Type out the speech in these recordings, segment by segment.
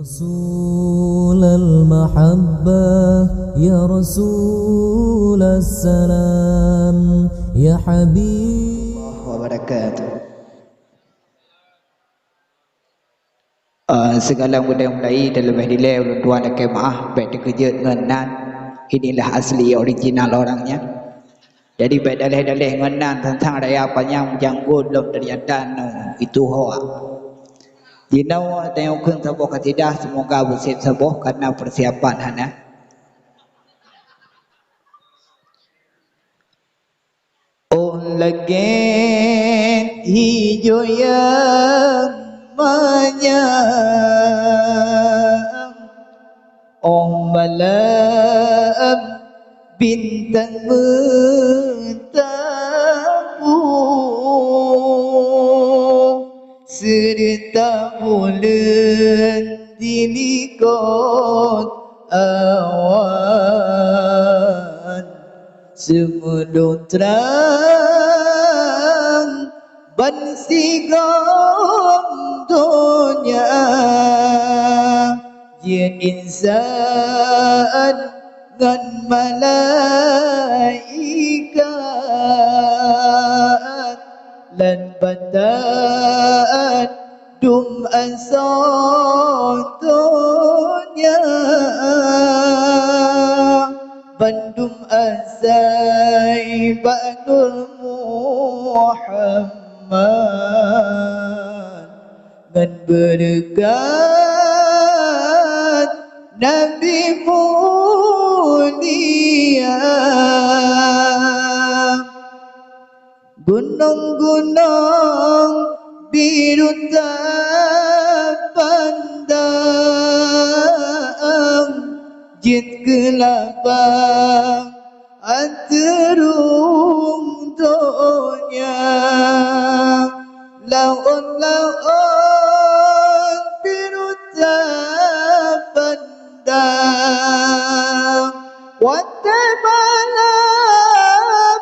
رسول المحبة يا رسول السلام يا حبيب الله وبركاته. Segala mudah mulai dan lebih dilai ulun tuan dan kemah baik dikejut ngenan. Inilah asli original orangnya. Jadi baik dalih-dalih ngenan tentang raya panjang janggut belum ternyata itu hoa. Jinau tengok keng saboh ketidah semoga bersih saboh karena persiapan hana. Oh legend hijau yang menyang, oh malam bintang bertabu, serta bulan dilikut awan, semulur terang bansigam dunia, jin insan dan malaikat lan badan dum asatunya bandum asai ba'dul Muhammad dan berkat Nabi mulia, gunung-gunung biru terpandang, jid gelabang anterung dunia, laun-laun biru terpandang, watai malam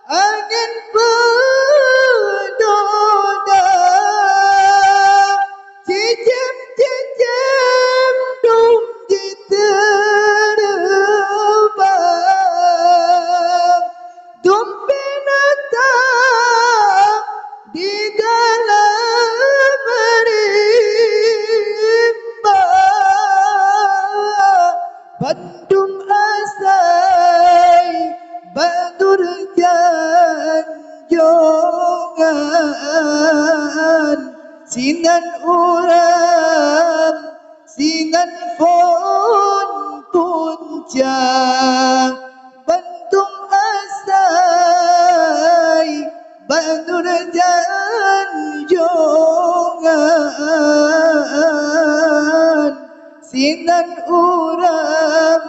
angin bernoda, cijem-cijem dum diterbang, dum binatang di dalam rimba, bandum asai badur janjongan, sinan uram sinan fon puncak, bandum asai badur janjongan, sinan uram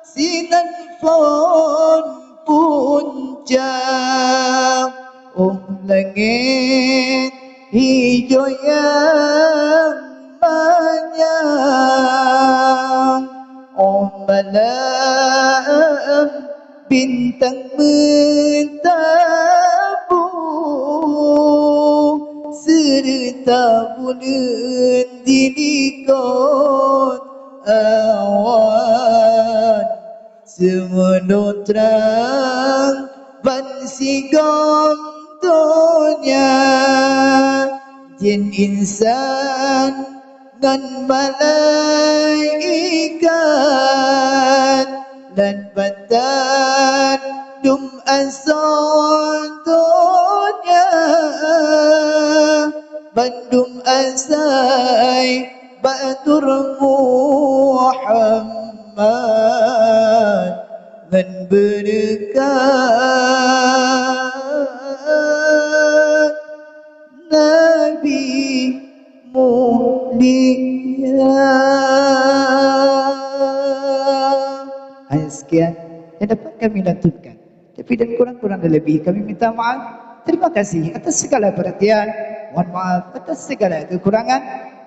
sinan fon puncak. Oh langit hijau yang menyang, oh malam bintang bertabu, serta bulan dilikut awan, semulur terang bansigam dunia, jin insan dan malaikat dan badan dum asal dunia, bandum asai batur Muhammad dan berkat Nabi mulia. Hanya sekian yang dapat kami lantunkan. Tapi dan kurang-kurang dan lebih kami minta maaf. Terima kasih atas segala perhatian. Mohon maaf atas segala kekurangan.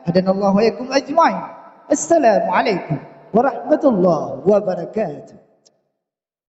Hadanallahu wa iyyakum ajma'in. Assalamualaikum warahmatullahi wabarakatuh.